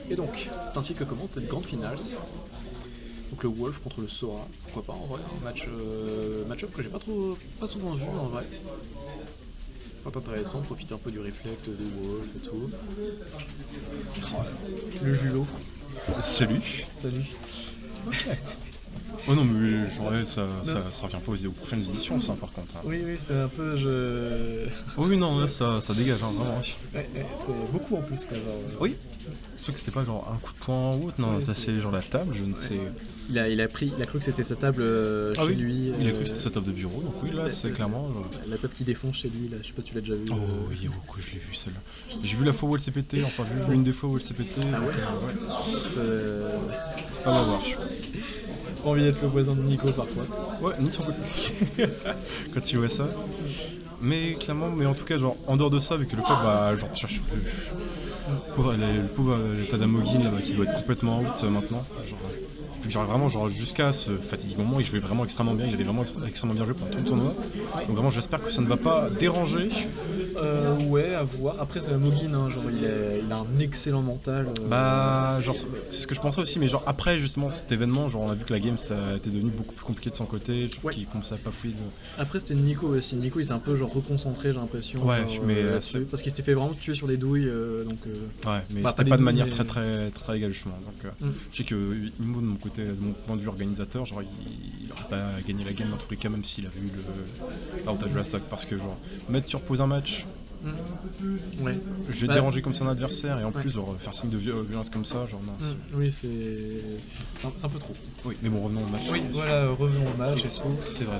Et donc, c'est ainsi que commence cette grande finale. Donc le Wolf contre le Sora, pourquoi pas en vrai, un match-up que j'ai pas souvent vu en vrai. Pas intéressant, profiter un peu du réflexe des Wolf et tout. Oh, le Julot, Salut. salut. Oh non, mais genre, ça revient pas aux prochaines éditions, ça, par contre. Hein. Oui, c'est un peu. Oh oui, non, là, ça dégage, hein, vraiment. Ouais, c'est beaucoup en plus, quoi. Genre, Oui. Sauf que c'était pas genre un coup de poing ou autre, non, Ouais, c'est genre la table, je ne sais. Il a cru que c'était sa table Ah chez oui, lui. il a cru que c'était sa table de bureau, donc oui, là, c'est clairement. Genre... La table qui défonce chez lui, là, je sais pas si tu l'as déjà vu. Oh oui, oh, que je l'ai vu celle-là. J'ai vu la fois où elle s'est pétée, enfin, j'ai vu une des fois où elle s'est pétée. Ah ouais, C'est pas ma marche. Pas envie d'être le voisin de Nico parfois. Ouais, ni son côté. Quand tu vois ça. Mais clairement, mais en tout cas, genre, en dehors de ça, vu que le club va genre chercher le pauvre Tadamogin là, qui doit être complètement out maintenant. Genre vraiment genre jusqu'à ce fatigue moment il jouait vraiment extrêmement bien, il avait vraiment extrêmement bien joué pendant tout le tournoi. Ouais. Donc vraiment j'espère que ça ne va pas déranger. Ouais, à voir. Après c'est Mogin, hein, genre il a un excellent mental. Bah genre c'est ce que je pensais aussi, mais genre après justement cet événement, genre on a vu que la game ça a été devenu beaucoup plus compliqué de son côté, Ouais. qu'il commençait à pas fluide. Après c'était Nico aussi. Nico il s'est un peu genre reconcentré, j'ai l'impression. Ouais, mais là-dessus, parce qu'il s'était fait vraiment tuer sur les douilles, donc. Ouais, mais bah, c'était pas pas de les manière douilles, très égale justement. Donc je sais que Imo de mon côté, de mon point de vue organisateur, genre il aurait pas gagné la game dans tous les cas, même s'il avait eu l'avantage de la stack, parce que genre mettre sur pause un match. Ouais. Je vais déranger comme ça un adversaire et en plus genre, faire signe de violence comme ça, genre non. Oui, c'est un peu trop. Oui, mais bon, revenons au match. Oui, voilà, revenons au match et tout. C'est vrai.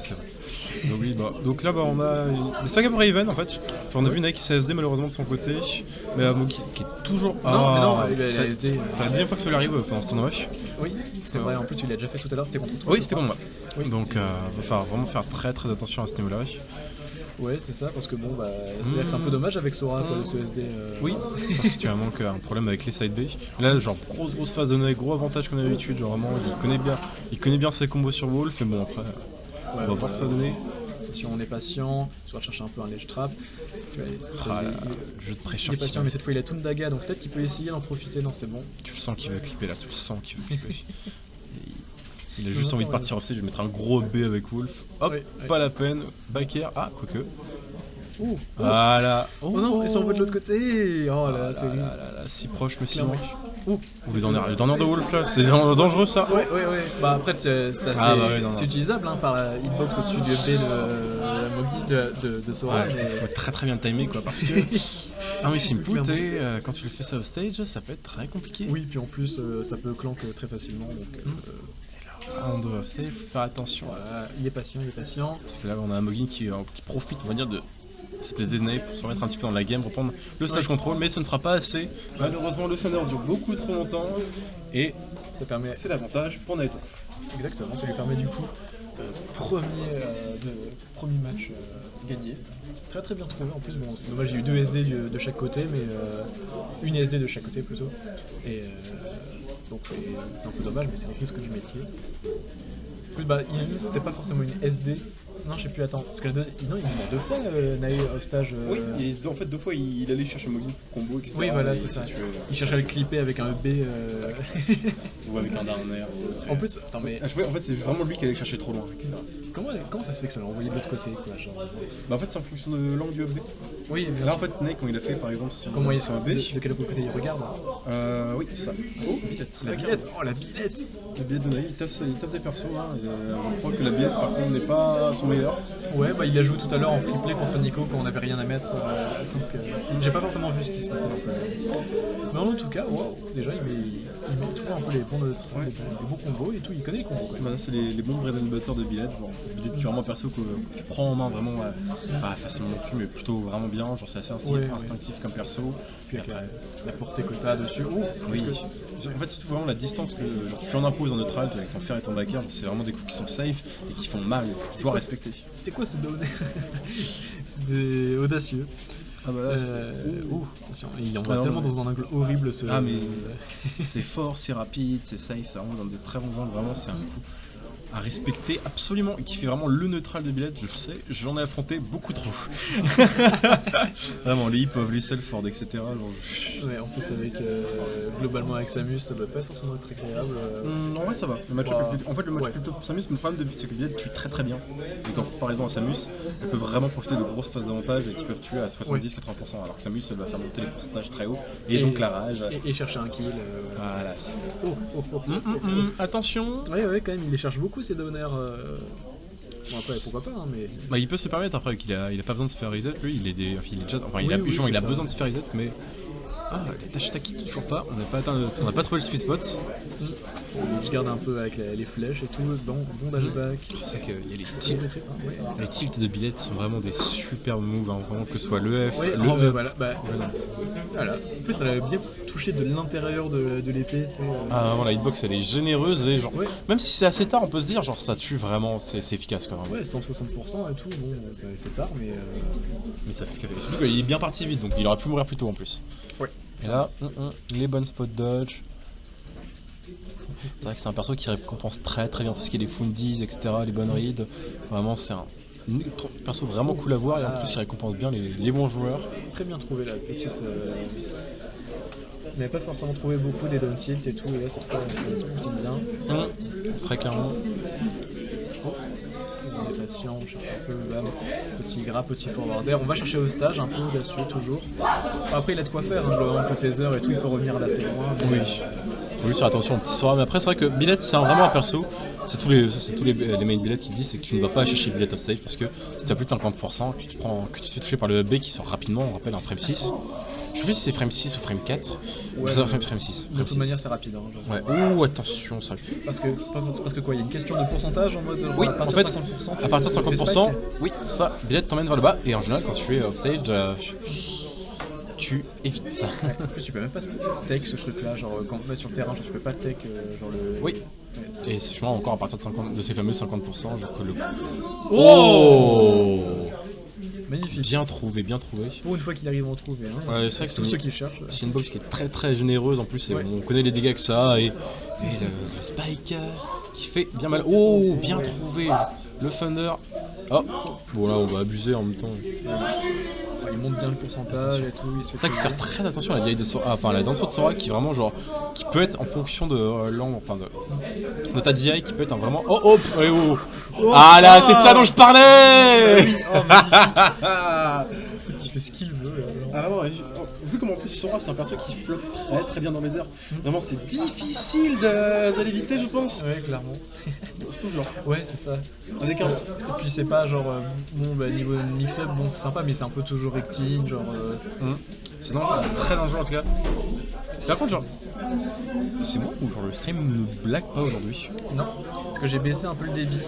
Donc, oui, donc là, on a des sagas Raven en fait. Genre, on a vu Nike CSD malheureusement de son côté, mais Amoki qui est toujours. Non, il a SD. C'est la deuxième fois que ça lui arrive pendant ce tournoi. Oui, c'est vrai, en plus il l'a déjà fait tout à l'heure, c'était contre toi. Oui, c'était contre moi. Oui. Donc, va vraiment faire très attention à ce niveau-là. Ouais, c'est ça, parce que bon, bah, c'est-à-dire que c'est un peu dommage avec Sora, quoi, le SD. Oui, parce que tu as un problème avec les side B. Là, genre, grosse phase de Nike, gros avantage comme d'habitude, genre vraiment, il connaît bien ses combos sur Wolf, et bon, après, on va voir ce que ça va donner. Attention, on est patient, il va chercher un peu un ledge trap. Jeu de pression. Il est patient, mais cette fois il a Tundaga, donc peut-être qu'il peut essayer d'en profiter, non, c'est bon. Tu le sens qu'il va clipper là, tu le sens qu'il va clipper. Il a juste envie de partir offset, je vais mettre un gros B avec Wolf. Hop, pas la peine. Back air, quoique. Voilà. Oh non, et ça envoie de l'autre côté. Oh là, terrible. Là, si proche, mais si loin. Ouh, le donneur de Wolf là, c'est dangereux ça. Ouais. Bah après, c'est utilisable hein, par la hitbox au-dessus du B de Sora. Ouais, mais... Il faut très bien timer quoi, parce que. Ah oui, Simput, et quand tu le fais ça au stage, ça peut être très compliqué. Oui, puis en plus, ça peut clank très facilement. Donc, on doit faire attention. Voilà, il est patient. Parce que là, on a un Mogin qui profite, on va dire, de cette Zenae pour se remettre un petit peu dans la game, reprendre le stage control, mais ce ne sera pas assez. Malheureusement, le Thunder dure beaucoup trop longtemps et ça permet. C'est l'avantage pour Naito. Exactement, ça lui permet du coup premier match gagné. Très bien trouvé en plus. Bon, c'est dommage, il y a eu 2 SD de chaque côté, mais une SD de chaque côté plutôt. Et donc c'est un peu dommage, mais c'est le risque du métier. En plus, bah, c'était pas forcément une SD. Non, je sais plus, attends. Parce que il demande 2 fois Nae au stage. Oui, en fait 2 fois il allait chercher Mogin pour combo, etc. Oui, voilà, c'est ça. Il cherchait à le clipper avec un B. Ou avec un down air. En plus, attends, mais. En fait, c'est vraiment lui qui allait chercher trop loin, etc. Comment ça se fait que ça l'a envoyé de l'autre côté, quoi, genre... Bah, en fait, c'est en fonction de l'angle du FD. Oui, mais là, en fait, Nate, quand il a fait par exemple sur comment il un B. De quel côté il regarde oui, ça. Oh, billette. La billette. Oh, la billette. La billette de Nate, il tape des persos là. Je crois que la billette, par contre, n'est pas son meilleur. Ouais, bah il a joué tout à l'heure en free play contre Nico quand on n'avait rien à mettre. J'ai pas forcément vu ce qui se passait dans le play. Mais en tout cas, waouh, déjà il met tout un peu les bons combos et tout, il connaît les combos. Bah, c'est les bons bread and butter de billette. Billette qui est vraiment perso que tu prends en main vraiment, pas facilement non plus, mais plutôt vraiment bien. Genre c'est assez instinctif comme perso. Puis avec la portée que t'as dessus. Oui. En fait, c'est vraiment la distance que genre, tu en imposes en neutral avec ton fer et ton backer. C'est vraiment des coups qui sont safe et qui font mal. Tu dois respecter. C'était quoi ce down? C'était audacieux. Ah bah là, attention, il envoie tellement dans un angle horrible mais c'est fort, c'est rapide, c'est safe, ça rentre dans de très bons angles, vraiment c'est un coup. à respecter absolument et qui fait vraiment le neutral de Billette, je le sais, j'en ai affronté beaucoup trop. Vraiment, les hip-hop, les self-ford, etc. Genre, Ouais, en plus avec globalement avec Samus, ça doit pas forcément être très agréable. En vrai ça va, le match Wow. en fait le match Ouais. plutôt Samus, le problème c'est que Billette tue très très bien. Et qu'en comparaison à Samus, elle peut vraiment profiter de grosses phases d'avantage et qui peuvent tuer à 70-80%, alors que Samus elle va faire monter les pourcentages très haut et donc la rage. Et chercher un kill. Voilà. Oh, oh, oh, oh, oh, oh. Attention. Ouais, quand même, il les cherche beaucoup ces donners. Bon, après, pourquoi pas, hein, mais. Bah, il peut se le permettre après qu'il a pas besoin de se faire reset, lui il est il est déjà, enfin, il a, Oui, justement, il c'est a ça. besoin de se faire reset, mais ah, les Tachitaki toujours pas, on n'a pas trouvé le sweet spot. Je garde un peu avec les flèches et tout, bon dashback. C'est vrai qu'il y a les Petit tilts. retreat, hein, ouais. Les tilts de Billette sont vraiment des superbes moves, hein, vraiment que ce soit le F, Ouais, le oh, mais up. voilà, voilà. En plus, elle a bien touché de l'intérieur de l'épée. Ah, vraiment, la hitbox elle est généreuse et genre, Ouais. même si c'est assez tard, on peut se dire genre ça tue vraiment, c'est efficace quoi. Vraiment. Ouais, 160% et tout, bon, c'est tard, mais. Mais ça fait le café. Et surtout qu'il est bien parti vite, donc il aurait pu mourir plus tôt en plus. Ouais. Et là, les bonnes spot dodge. C'est vrai que c'est un perso qui récompense très très bien tout ce qui est les fundies, etc., les bonnes reads. Vraiment, c'est un perso vraiment cool à voir et en plus il récompense bien les bons joueurs. Très bien trouvé la petite. On n'avait pas forcément trouvé beaucoup des down tilt et tout, et là cette fois ça plutôt bien. Très clairement. Oh. On est patient, on cherche un peu, bam, petit gras, petit forwarder. On va chercher au stage, un peu audacieux toujours. Après il a de quoi faire, hein, le taser et tout, il peut revenir d'assez loin. Mais... Oui. Faut juste faire attention aux petits Sora, mais après c'est vrai que Billette c'est vraiment un perso, c'est tous les main Billette qui disent, c'est que tu ne vas pas chercher Billette off stage parce que si tu as plus de 50%, que tu te fais toucher par le B qui sort rapidement, on rappelle un frame 6. Je sais plus si c'est frame 6 ou frame 4. Ouais, C'est frame 6. de toute manière c'est rapide. Hein, genre. Ouais. Oh attention ça. Parce que quoi, il y a une question de pourcentage en mode Oui, à partir en de fait, 50%. à partir de tu fais 50%, spike. oui, c'est ça, Billette t'emmène vers le bas et en général quand tu es off stage, tu évites. Ouais, en plus tu peux même pas tech ce truc là, genre quand on te met sur le terrain, genre, tu peux pas tech genre le. Oui. Ouais, Et c'est sûrement encore à partir de ces fameux 50%, genre que le. Oh Magnifique. Bien trouvé, bien trouvé. Pour une fois qu'il arrive à en trouver, hein. Ouais, c'est vrai que tous ceux qui cherchent. C'est une box qui est très très généreuse en plus, et Ouais. on connaît les dégâts que ça a, et le spike qui fait bien mal. Oh, bien trouvé. Le thunder. Oh, bon là on va abuser en même temps. Enfin, il monte bien le pourcentage et tout. C'est ça qu'il faut faire très attention à la DI de Sora, enfin la danse de Sora qui est vraiment genre, qui peut être en fonction de de ta DI qui peut être un vraiment. Oh oh, ouais, oh. Ah là, c'est de ça dont je parlais. Il fait ce qu'il veut. Ah vraiment, vu comment en plus Sora c'est un perso qui flotte très très bien dans mes heures. Vraiment c'est difficile de l'éviter je pense. Ouais, clairement. Surtout genre. Ouais, c'est ça. Avec un. Et puis c'est pas genre bon bah niveau mix-up bon c'est sympa mais c'est un peu toujours rectiligne genre C'est dangereux, c'est très dangereux en tout cas. Par contre genre. C'est moi ou genre le stream ne blague pas aujourd'hui? non parce que j'ai baissé un peu le débit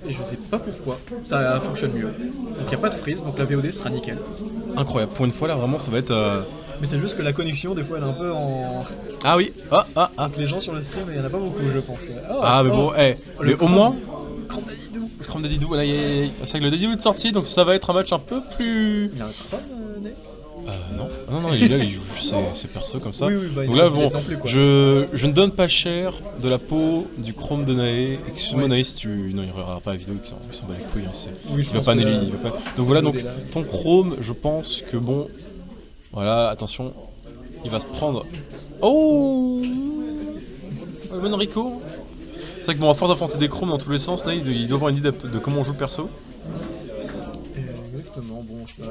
et je sais pas pourquoi ça fonctionne mieux donc il y a pas de freeze donc la VOD sera nickel Incroyable, pour une fois là vraiment ça va être. mais c'est juste que la connexion des fois elle est un peu en Ah oui, ah. entre les gens sur le stream il y en a pas beaucoup je pense. Ah mais bon, mais au moins. Chrome Dadidou. Chrome Dadidou, là, c'est vrai que le Dadidou est sorti donc ça va être un match un peu plus. Il y a un Chrome né Non, il est là, il joue juste ses persos comme ça. Oui, bah, donc il là, est bon, non plus, quoi. je ne donne pas cher de la peau du Chrome de Nae. Excuse-moi, Ouais. Nae, si tu. Non, il regardera pas la vidéo, il s'en bat les couilles. Hein, Oui, je il va pense pas que Nelly, là, il va pas. c'est Donc voilà, donc modé, là. ton Chrome, je pense que bon. Voilà, attention, il va se prendre. Oh Bon Rico. C'est vrai que bon, à force d'affronter des Chromes dans tous les sens, Nae, il doit avoir une idée de comment on joue le perso. Exactement, bon, ça,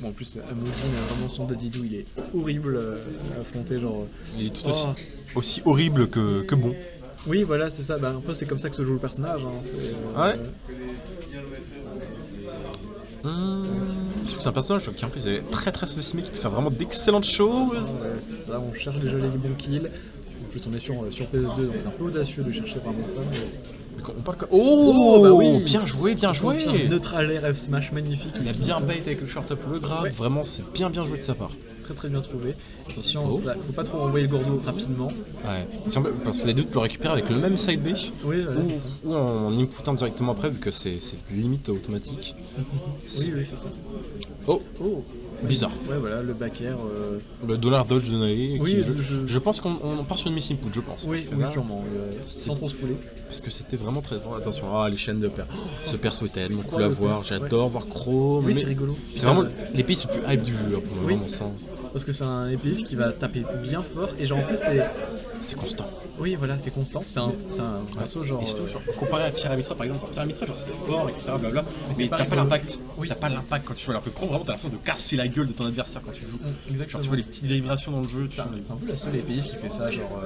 bon en plus Amogin a vraiment son Dadidou, il est horrible à affronter genre. Il est tout aussi horrible que bon. Oui voilà c'est ça, bah, un peu c'est comme ça que se joue le personnage. Hein. Ouais. Parce que c'est un personnage qui en plus est très très sous-estimé, qui peut faire vraiment d'excellentes choses. Ouais, c'est ça, on cherche déjà les bons kills. En plus on est sur PS2 donc c'est un peu audacieux de chercher vraiment ça. Mais... On parle que... Oh, bah oui. Bien joué, bien joué. Neutral air F smash magnifique. Il a bien bait avec le short up le grab, Ouais. vraiment c'est bien joué de sa part. Très très bien trouvé. Attention, Oh. ça, faut pas trop renvoyer le Gordo rapidement. Ouais. Parce que les deux tu peux le récupérer avec le même side B Oui voilà c'est ça. ou en inputant directement après vu que c'est limite automatique. Oui c'est ça. Oh, Oh Bizarre. Ouais, voilà, le back air. Le dollar dodge de Nae. Oui, Je pense qu'on part sur une missing put, je pense. Oui, parce que oui, là, sûrement, sans trop se fouler. Parce que c'était vraiment très fort. Attention, les chaînes de paire. Ce perso est tellement cool à le voir. père. J'adore voir Chrome. Oui, mais c'est rigolo. C'est vraiment l'épée le plus hype du jeu, pour moi, Oui. vraiment ça. Parce que c'est un épéiste qui va taper bien fort et genre en plus C'est constant. Oui, voilà, c'est constant. C'est un perso genre. Et surtout, genre, comparé à Pierre Amistra par exemple, Pierre Amistra, genre c'est fort, etc. Blablabla. Mais pas t'as pas rigolo. l'impact. Oui. T'as pas l'impact quand tu joues. Alors que Chrome, vraiment, t'as l'impression de casser la gueule de ton adversaire quand tu joues. Genre, Exactement. tu vois les petites vibrations dans le jeu. C'est un peu la seule épéiste qui fait ça, genre.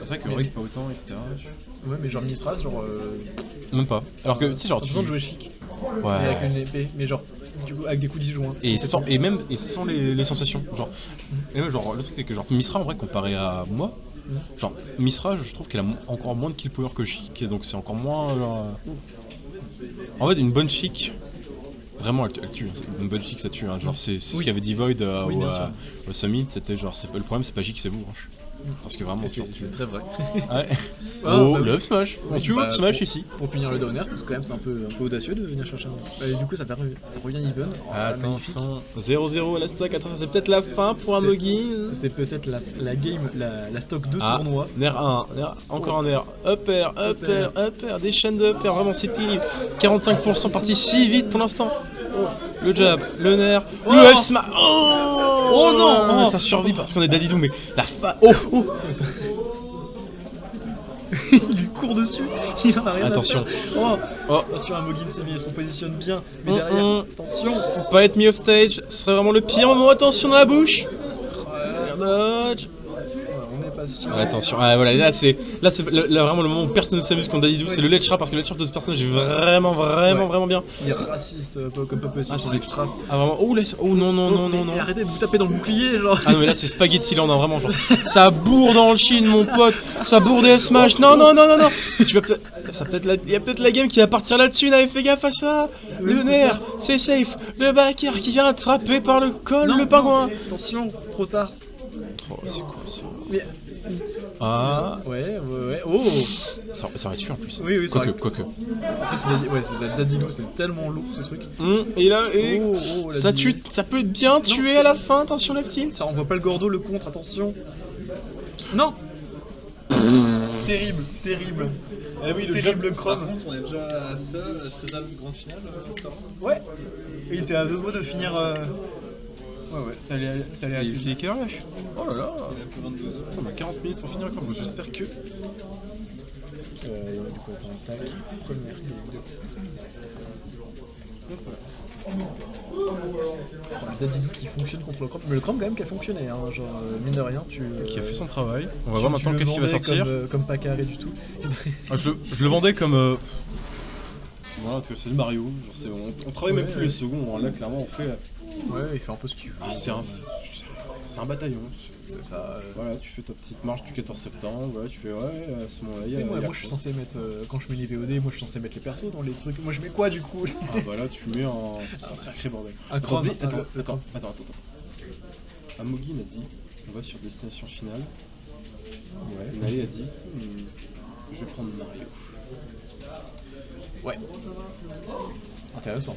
C'est vrai que mais- Rex pas autant, etc. Ouais, mais genre Ministra, genre. Même pas. Alors que, tu sais, genre, T'as besoin de jouer chic. Ouais. Mais avec une épée, mais genre. Du coup, avec des coups disjoints. Et sans les sensations. Genre, et même, genre, le truc c'est que genre Misra en vrai comparé à moi, genre Misra je trouve qu'elle a encore moins de kill power que Chic, et donc c'est encore moins. En fait, une bonne Chic, vraiment elle tue. Une bonne Chic ça tue. Hein. Genre c'est ce qu'avait dit Void Oui, bien sûr. au Summit, c'était genre le problème c'est pas Chic c'est vous. Hein. Parce que vraiment C'est très vrai. Ouais. Oh, Oh, bah, le up smash. On tue up smash ici. Pour punir le downer, parce que quand même c'est un peu audacieux de venir chercher un. Du coup ça revient even. Oh, magnifique. Attention, 0-0 à la stack, attention, c'est peut-être la fin pour un Mogin. C'est peut-être la game, la stock 2 tournois. Nair 1, encore un Nair, up air, des chaînes de up air, vraiment c'est terrible. 45% parti si vite pour l'instant. Le jab, le Nair, le F smash. Oh non, ça survit parce qu'on est Dadidou, mais la fin. Oh Il lui court dessus, il en a rien Attention. à faire. Oh. Attention, un Mogin il se positionne bien, mais derrière, attention. Faut pas être mis off stage, ce serait vraiment le pire moment. Attention dans la bouche. Dodge. On est pas sûr. Ouais, attention, voilà, là c'est vraiment le moment où personne ne s'amuse contre Dadidou, c'est le ledge trap parce que le ledge trap de ce personnage est vraiment bien. Il est raciste, comme pas possible. c'est c'est extra. vraiment. Oh non. Mais arrêtez de vous taper dans le bouclier, genre. Ah non mais là c'est Spaghetti Land, hein, vraiment genre ça bourre dans le chin mon pote, ça bourre des F-Smash, non. Tu vas peut-être, il y a peut-être la game qui va partir là-dessus, n'avez fait gaffe à ça. Oui, Le c'est Nair, ça. c'est safe, le backer qui vient attraper par le col, Non, le pingouin. non, attention, trop tard. Oh c'est quoi ça? Mais. Ah, Ouais. Oh. ça aurait tué en plus. Oui, c'est vrai. Quoique. Après, c'est Dadidou, c'est tellement lourd ce truc. Et là, La ça dignité. tue, ça peut bien tuer à la fin, attention left tilt. Ça renvoie pas le Gordo, le contre, attention. Non. Terrible. Eh oui, Terrible Chrome. Par contre, on est déjà à ça, c'est dans le grand final, Ouais. Il était à deux mots de finir. Ouais, ça allait assez Il est vite. quelle heure là? Oh là là. Il est un peu 22 heures. On a 40 minutes pour finir encore, bon, j'espère que. Du coup, attends, tac. Première game. Le Dadidou qui fonctionne contre le Chrome. Mais le Chrome, quand même, qui a fonctionné. Hein. Genre, mine de rien, Qui a fait son travail. On va voir maintenant tu le qu'est-ce qui va vendais sortir. Comme pas carré du tout. Ah, je le vendais comme. Voilà, parce que c'est le Mario. Genre, on travaille même plus les secondes. Hein. Là, clairement, on fait. Ouais, il fait un peu ce qu'il veut. Ah, c'est un bataillon. C'est ça. Voilà, tu fais ta petite marche du 14 septembre. Voilà, tu fais ouais, à ce moment-là. Tu sais, moi, je suis censé mettre. Quand je mets les VOD, moi, je suis censé mettre les persos dans les trucs. Moi, je mets quoi du coup? Ah, bah là, tu mets un sacré bordel. Un Chrome. Attends. Amogin a dit on va sur destination finale. Ouais. Nae a dit je vais prendre Mario. Ouais. Intéressant.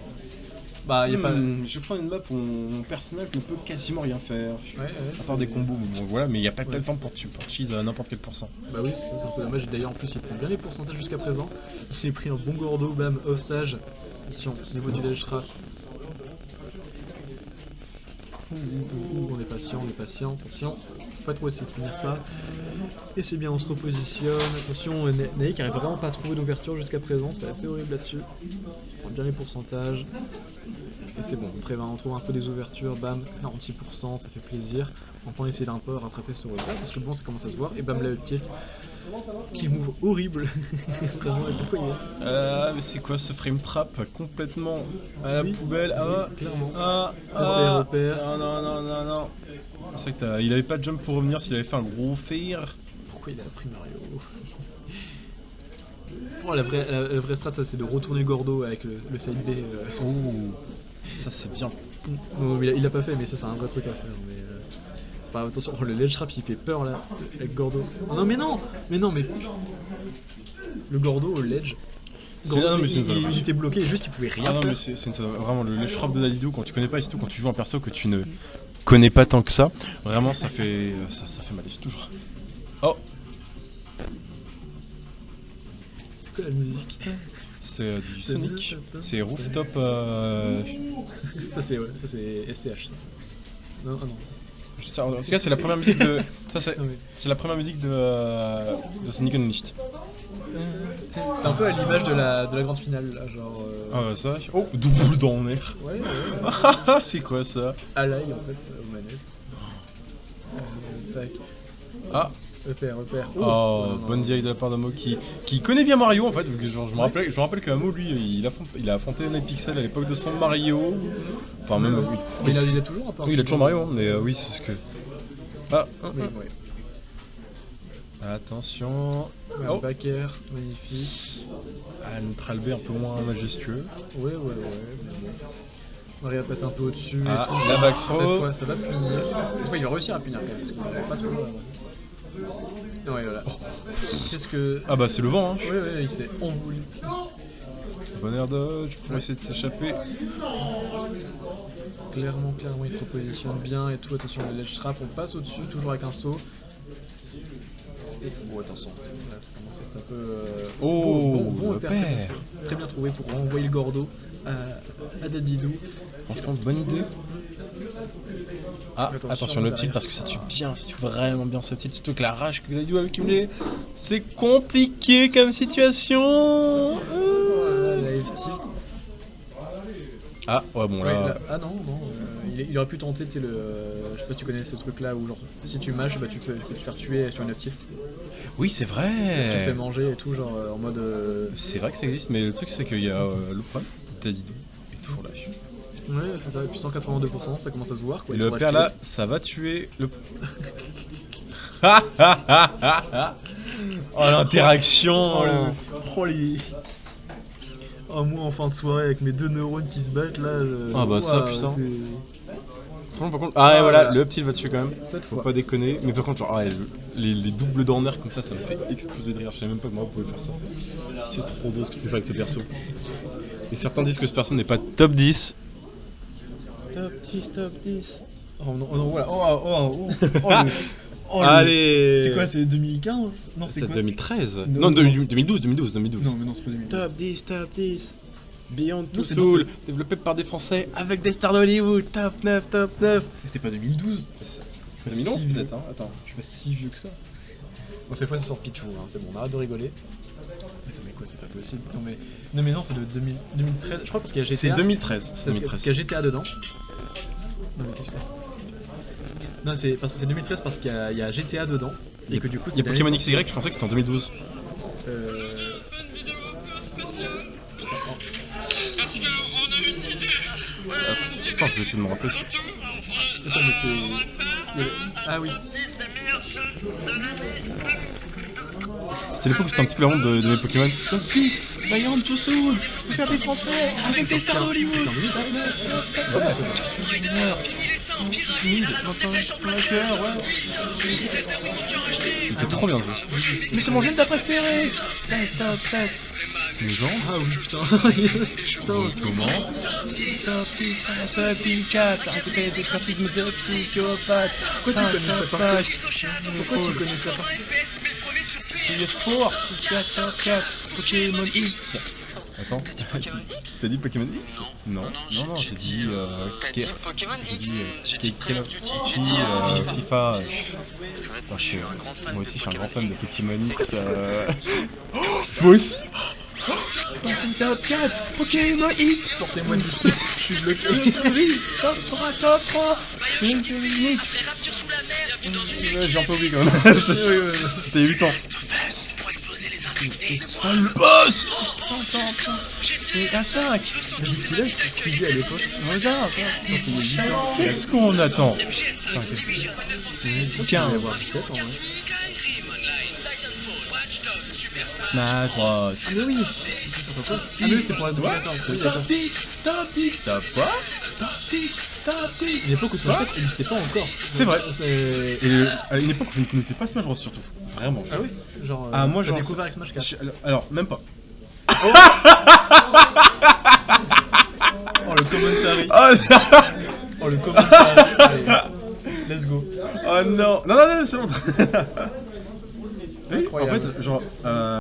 Bah, y a pas. Je prends une map où mon personnage ne peut quasiment rien faire. Ouais, À part des combos, bon voilà, mais il n'y a pas de plateforme pour cheese à n'importe quel pourcent. Bah oui, c'est un peu dommage. D'ailleurs, en plus, il prend bien les pourcentages jusqu'à présent. J'ai pris un bon Gordo, bam, hostage. Attention, niveau du ledge trap. On est patient, attention. Faut pas trop essayer de finir ça. Et c'est bien, on se repositionne. Attention, Nae qui arrive vraiment pas à trouver d'ouverture jusqu'à présent, c'est assez horrible là-dessus. Il prend bien les pourcentages. Et c'est bon, on trouve un peu des ouvertures, bam, 46%, ça fait plaisir. Enfin, on essaie d'un peu rattraper ce retard parce que bon, ça commence à se voir. Et bam, là, le tilt qui move horrible. Vraiment, pourquoi il est Mais c'est quoi ce frame trap complètement à la poubelle? clairement. Repère. Non. C'est vrai qu'il avait pas de jump pour revenir s'il avait fait un gros fair. Pourquoi il a pris Mario? Oh, la vraie strat, ça c'est de retourner le Gordo avec le side B. Oh, ça c'est bien. Non, mais il l'a pas fait, mais ça c'est un vrai truc à faire. Mais c'est pas attention, le ledge trap il fait peur là avec Gordo. Oh non mais le Gordo au ledge. non, mais c'est une il était bloqué, juste il pouvait rien Ah non, faire. mais c'est vraiment le shrub de Dadidou quand tu connais pas et surtout quand tu joues un perso que tu ne connais pas tant que ça. Vraiment, ça fait mal. C'est toujours. Oh, C'est quoi la musique? c'est du Sonic. C'est Rooftop. Ça c'est SCH. Non, ah non. En tout cas, c'est la première musique de. Ah oui. C'est la première musique de Sonic Unleashed. C'est un peu à l'image de la grande finale, là, genre. Ah ouais, ça. Oh, double dans le nerf. Ouais, C'est quoi ça? à l'ail en fait, aux manettes. Tac. Ah, Repère. oh, non, bonne non. direct de la part d'Amo qui connaît bien Mario en fait. Vu que, genre, je me rappelle que Amo, lui, il a affronté Nightpixel à l'époque de son Mario. Enfin, même. Oui, Mais il a toujours un peu. oui, il a toujours Mario, hein, mais oui, c'est ce que. Ah, Oui, ouais. attention. Ouais, Oh. Backer, magnifique. Ah, notre Albert un peu moins majestueux. Ouais. On arrive à passer un peu au-dessus. Ah, et tout. la back throw. Cette fois, ça va punir. Cette fois, il va réussir à punir quand même, parce qu'on va pas trop. Ouais, voilà. Qu'est-ce que. Ah bah c'est le vent, hein. Ouais, il s'est envolé. Bon air dodge pour essayer de s'échapper. Clairement, il se repositionne bien et tout. Attention, le ledge trap, on passe au-dessus, toujours avec un saut. Et bon, attention, là ça commence à être un peu. Oh, bon le repère, père. très bien trouvé pour renvoyer le Gordo à Dadidou. Franchement, bonne idée. Ah, attention le tilt derrière. parce que ça tue bien, ça tue vraiment bien ce tilt. Surtout que la rage que Dadidou a accumulée, c'est compliqué comme situation. Voilà, la F-tilt. Ah, ouais, bon Ouais, là. là- ah non, il aurait pu tenter, tu sais, je sais pas si tu connais ce truc là où genre si tu mâches, bah tu peux te faire tuer sur une F-tilt. Oui, c'est Si tu te fais vrai. manger et tout, genre en mode. C'est vrai que ça existe, mais le truc c'est qu'il y a le problème. Dadidou est toujours là. Ouais, c'est ça, et puis 182%, ça commence à se voir quoi. Et il le faudra père tuer. là, ça va tuer le. Oh l'interaction. Oh, moi en fin de soirée avec mes deux neurones qui se battent là. Ah bah ça, Ouah, putain. c'est- Franchement, par contre, ah ouais, Ah, voilà, là. le up tilt va tuer quand même. Cette Faut fois. pas déconner. Mais par contre, genre, ouais, les doubles dents nerfs comme ça me fait exploser de rire. Je savais même pas que moi, vous pouvez faire ça. C'est trop drôle ce que tu peux faire avec ce perso. Et certains disent que ce perso n'est pas top 10. Top 10. Oh non, voilà. Oh, Allez. C'est quoi, c'est 2015? Non, c'est C'est quoi? 2013. Non, Non, non. 2012. Non, mais non, c'est pas 2015. Top 10. Beyond Non, Two c'est- Soul, non, développé par des Français avec des stars d'Hollywood. Top 9. Mais c'est pas 2012. 2011 Si peut-être, vieux. hein. Attends. Je suis pas si vieux que ça. Bon, cette fois, c'est sur Pichou, hein. C'est bon, on arrête de rigoler. Attends, mais quoi, c'est pas possible. Non, mais non, c'est de 2013. Je crois parce qu'il y a GTA. C'est 2013. Parce qu'il y a GTA dedans. Non, mais qu'est-ce que. Non, c'est 2013 parce qu'il y a GTA dedans. Et que du coup, Il y a c'est Pokémon l'année de XY, je pensais que c'était en 2012. sortie. Putain, oh. Putain, je vais essayer de me rappeler. Attends, mais c'est. Ah oui. C'était l'époque où c'était un petit peu la honte de mes Pokémon. Top 10, Beyond Two Soul, faut faire des Français avec des stars d'Hollywood. C'est en 2019. Ouais, Il était trop bien joué. Mais c'est mon Zelda préféré. Les gens. Ah oui, putain. On commence. Top 6, top 4, arrêtez des graphismes de psychopathe. Pourquoi tu connais ça par cœur? Pourquoi tu connais ça par PS4, 4, Pokémon X. Attends, t'as dit Pokémon X? Non, j'ai dit T'as dit Pokémon X. J'ai dit Call Call of of Duty, Duty, FIFA. Parce qu'en fait, moi je suis un grand fan. Moi aussi, je suis un grand fan de Pokémon X. C'est Moi aussi. Top 4, Pokémon X. Sortez-moi d'ici. Je suis bloqué. Top 3. Pokémon X. J'ai un peu oublié quand même. C'était il y a 8 ans. Oh le boss. C'est à 5. Celui-là, je suivais à l'époque. Qu'est-ce qu'on attend? Il va y avoir 17 en vrai. Smash Bros. Ah mais oui. Attends quoi? Ah mais oui, c'était pour la double. Attends, oui, d'accord. Top 10. Top quoi? Top 10. Une époque où Smash Bros n'existait pas encore. C'est vrai. C'est- Et à une époque où je ne connaissais pas Smash Bros surtout. Vraiment. Ah oui. Genre. Ah, moi, t'as genre, découvert avec Smash 4. Alors, même pas. Oh le commentary. Oh, Oh le commentary. Allez, let's go. oh non. Non, c'est bon. Oui, en Incroyable. fait, genre,